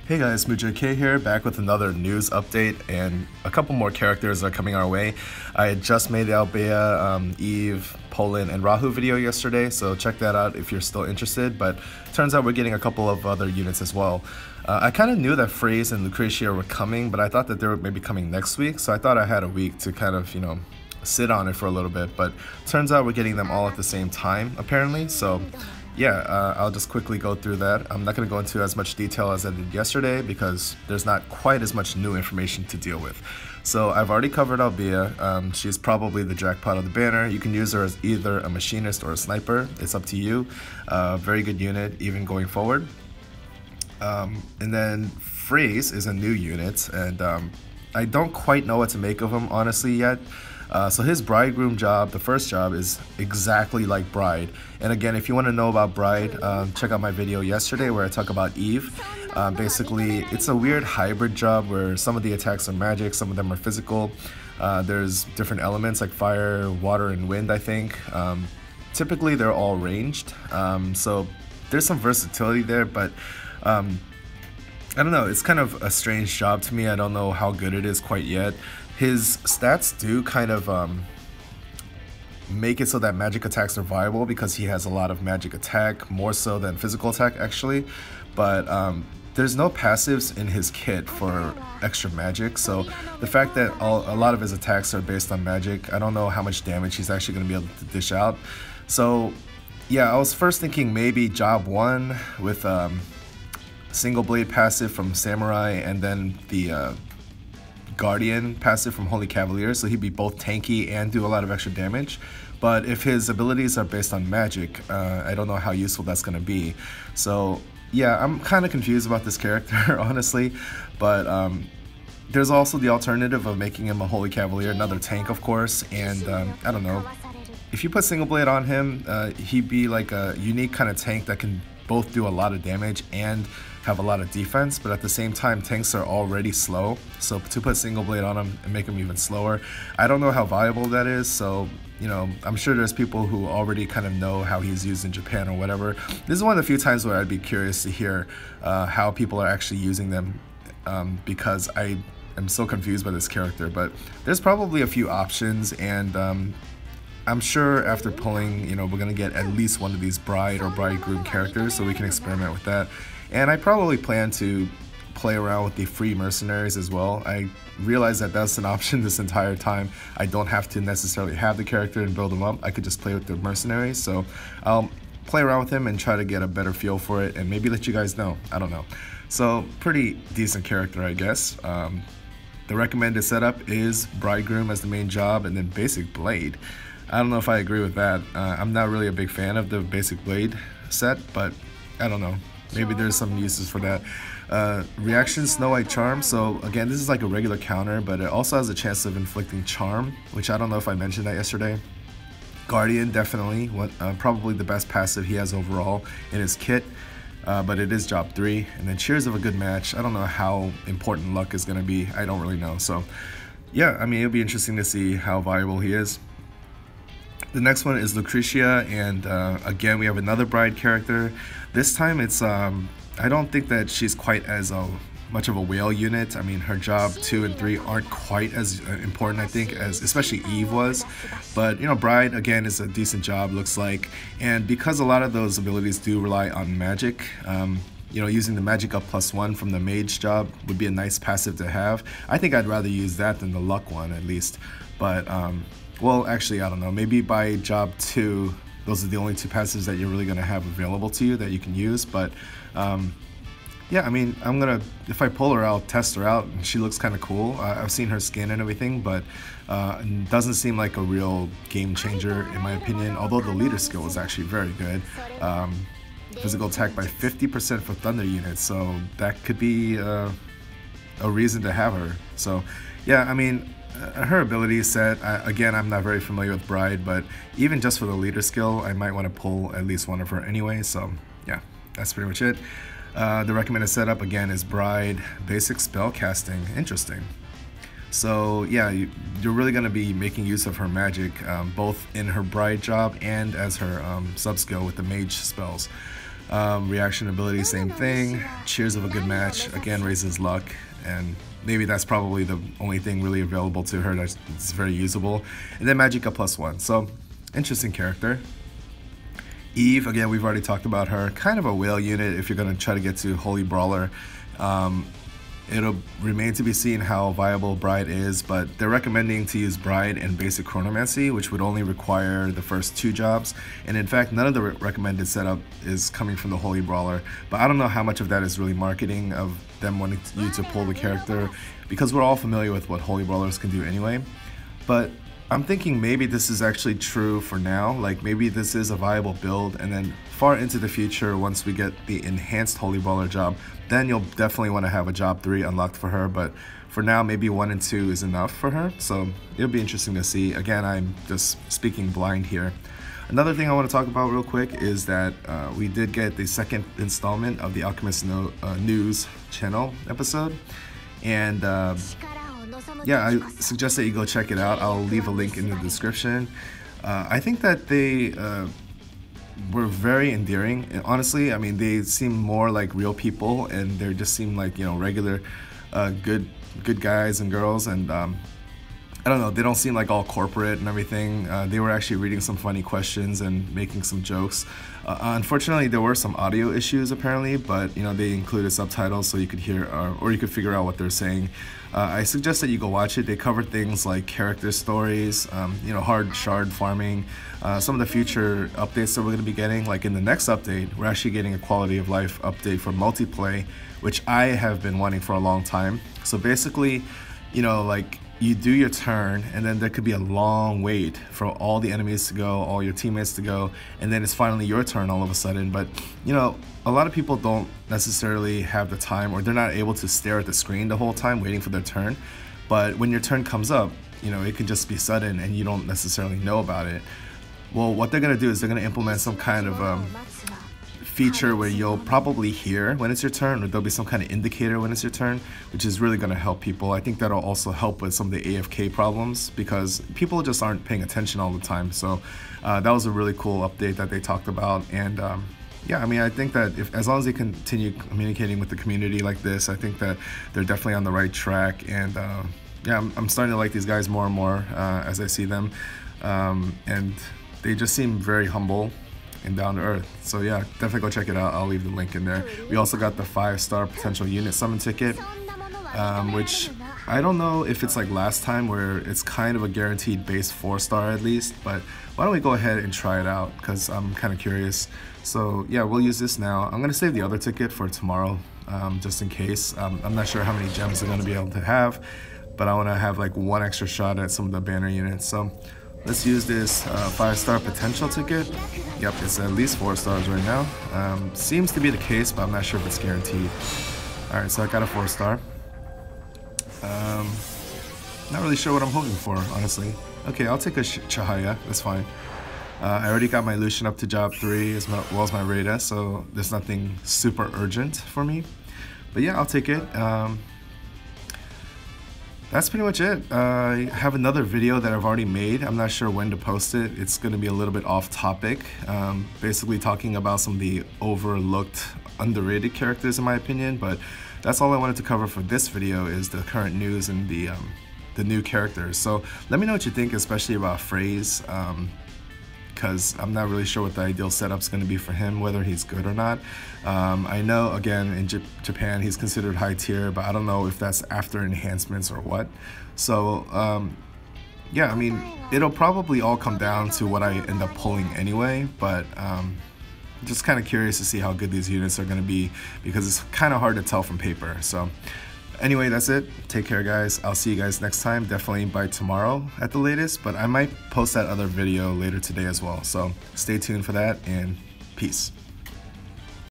Hey guys, MujoK here, back with another news update, and a couple more characters are coming our way. I had just made the Albea, Eve, Poland, and Rahu video yesterday, so check that out if you're still interested, but turns out we're getting a couple of other units as well. I kind of knew that FRAISE and LUCRETIA were coming, but I thought that they were maybe coming next week, so I thought I had a week to kind of, sit on it for a little bit, but turns out we're getting them all at the same time, apparently, so yeah, I'll just quickly go through that. I'm not going to go into as much detail as I did yesterday because there's not quite as much new information to deal with. So I've already covered Albea. She's probably the jackpot of the banner. You can use her as either a machinist or a sniper. It's up to you. Very good unit, even going forward. And then FRAISE is a new unit, and I don't quite know what to make of him honestly yet. So his bridegroom job, the first job, is exactly like Bride. And again, if you want to know about Bride, check out my video yesterday where I talk about Eve. Basically, it's a weird hybrid job where some of the attacks are magic, some of them are physical. There's different elements like fire, water, and wind, I think. Typically, they're all ranged. So there's some versatility there, but I don't know, it's kind of a strange job to me. I don't know how good it is quite yet. His stats do kind of make it so that magic attacks are viable because he has a lot of magic attack, more so than physical attack actually, but there's no passives in his kit for extra magic, so the fact that a lot of his attacks are based on magic, I don't know how much damage he's actually going to be able to dish out. So yeah, I was first thinking maybe job 1 with single blade passive from Samurai and then the Guardian passive from Holy Cavalier, so he'd be both tanky and do a lot of extra damage. But if his abilities are based on magic, I don't know how useful that's going to be. So yeah, I'm kind of confused about this character honestly, but there's also the alternative of making him a Holy Cavalier, another tank of course, and I don't know. If you put single blade on him, he'd be like a unique kind of tank that can both do a lot of damage and have a lot of defense, but at the same time tanks are already slow, so to put single blade on him and make him even slower, I don't know how viable that is. So I'm sure there's people who already kind of know how he's used in Japan or whatever. This is one of the few times where I'd be curious to hear how people are actually using them, because I am so confused by this character. But there's probably a few options, and I'm sure after pulling, we're gonna get at least one of these bride or bridegroom characters, so we can experiment with that. And I probably plan to play around with the free mercenaries as well. I realize that that's an option this entire time. I don't have to necessarily have the character and build them up. I could just play with the mercenaries. So I'll play around with him and try to get a better feel for it and maybe let you guys know. I don't know. So pretty decent character, I guess. The recommended setup is bridegroom as the main job and then basic blade. I don't know if I agree with that. I'm not really a big fan of the basic blade set, but I don't know. Maybe there's some uses for that. Reaction Snow White Charm. So again, this is like a regular counter, but it also has a chance of inflicting charm, which I don't know if I mentioned that yesterday. Guardian, definitely. Probably the best passive he has overall in his kit, but it is job 3. And then Cheers of a Good Match. I don't know how important luck is going to be. I don't really know. So yeah, I mean, it'll be interesting to see how viable he is. The next one is Lucretia, and again we have another bride character. This time it's I don't think that she's quite as much of a whale unit. I mean, her job 2 and 3 aren't quite as important, I think, as especially Eve was. But bride again is a decent job, looks like, and because a lot of those abilities do rely on magic, using the magic up +1 from the mage job would be a nice passive to have. I think I'd rather use that than the luck one at least, but well, actually, I don't know. Maybe by job 2, those are the only 2 passives that you're really going to have available to you that you can use. But yeah, I mean, if I pull her out, test her out, and she looks kind of cool. I've seen her skin and everything, but it doesn't seem like a real game changer in my opinion, although the leader skill is actually very good. Physical attack by 50% for thunder units, so that could be a reason to have her. So yeah, I mean, her ability set, again, I'm not very familiar with Bride, but even just for the leader skill, I might want to pull at least one of her anyway, so yeah, that's pretty much it. The recommended setup, again, is Bride, basic spell casting. Interesting. So yeah, you're really going to be making use of her magic, both in her Bride job and as her sub-skill with the mage spells. Reaction ability, same thing. Cheers of a good match, again raises luck, and maybe that's probably the only thing really available to her that's very usable. And then Magica +1, so interesting character. Eve, again, we've already talked about her. Kind of a whale unit if you're going to try to get to Holy Brawler. It'll remain to be seen how viable Bride is, but they're recommending to use Bride and basic Chronomancy, which would only require the first 2 jobs. And in fact, none of the recommended setup is coming from the Holy Brawler. But I don't know how much of that is really marketing of them wanting you to pull the character, because we're all familiar with what Holy Brawlers can do anyway. But I'm thinking maybe this is actually true for now, like maybe this is a viable build, and then far into the future, once we get the enhanced Holy Brawler job, then you'll definitely want to have a job 3 unlocked for her, but for now maybe 1 and 2 is enough for her, so it'll be interesting to see. Again, I'm just speaking blind here. Another thing I want to talk about real quick is that we did get the 2nd installment of the Alchemist News channel episode, and yeah, I suggest that you go check it out. I'll leave a link in the description. I think that they were very endearing. And honestly, I mean, they seem more like real people, and they just seem like, you know, regular good guys and girls, and I don't know, they don't seem like all corporate and everything. They were actually reading some funny questions and making some jokes. Unfortunately, there were some audio issues apparently, but you know, they included subtitles so you could hear or you could figure out what they're saying. I suggest that you go watch it. They cover things like character stories, you know, hard shard farming, some of the future updates that we're going to be getting. Like in the next update, we're actually getting a quality of life update for multiplayer, which I have been wanting for a long time. So basically, you know, like, you do your turn, and then there could be a long wait for all the enemies to go, all your teammates to go, and then it's finally your turn all of a sudden. But you know, a lot of people don't necessarily have the time, or they're not able to stare at the screen the whole time waiting for their turn. But when your turn comes up, you know, it can just be sudden and you don't necessarily know about it. Well, what they're gonna do is they're gonna implement some kind of feature where you'll probably hear when it's your turn, or there'll be some kind of indicator when it's your turn, which is really going to help people. I think that'll also help with some of the AFK problems, because people just aren't paying attention all the time. So that was a really cool update that they talked about. And yeah, I mean, I think that as long as they continue communicating with the community like this, I think that they're definitely on the right track. And yeah, I'm starting to like these guys more and more as I see them, and they just seem very humble and down to earth. So yeah, definitely go check it out. I'll leave the link in there. We also got the 5-star potential unit summon ticket, which I don't know if it's like last time where it's kind of a guaranteed base 4-star at least, but why don't we go ahead and try it out, because I'm kind of curious. So yeah, we'll use this now. I'm gonna save the other ticket for tomorrow, just in case. I'm not sure how many gems I'm gonna be able to have, but I want to have like 1 extra shot at some of the banner units. So let's use this 5-star potential ticket. Yep, it's at least 4 stars right now. Seems to be the case, but I'm not sure if it's guaranteed. Alright, so I got a 4-star. Not really sure what I'm hoping for, honestly. Okay, I'll take a Chahaya, that's fine. I already got my Lucian up to job 3 as well as my Raida, so there's nothing super urgent for me. But yeah, I'll take it. That's pretty much it. I have another video that I've already made. I'm not sure when to post it. It's going to be a little bit off topic, basically talking about some of the overlooked, underrated characters in my opinion, but that's all I wanted to cover for this video, is the current news and the new characters. So let me know what you think, especially about FRAISE, because I'm not really sure what the ideal setup's going to be for him, whether he's good or not. I know, again, in Japan he's considered high tier, but I don't know if that's after enhancements or what. So yeah, I mean, it'll probably all come down to what I end up pulling anyway, but just kind of curious to see how good these units are going to be, because it's kind of hard to tell from paper. So anyway, that's it. Take care, guys. I'll see you guys next time, definitely by tomorrow at the latest, but I might post that other video later today as well. So stay tuned for that, and peace.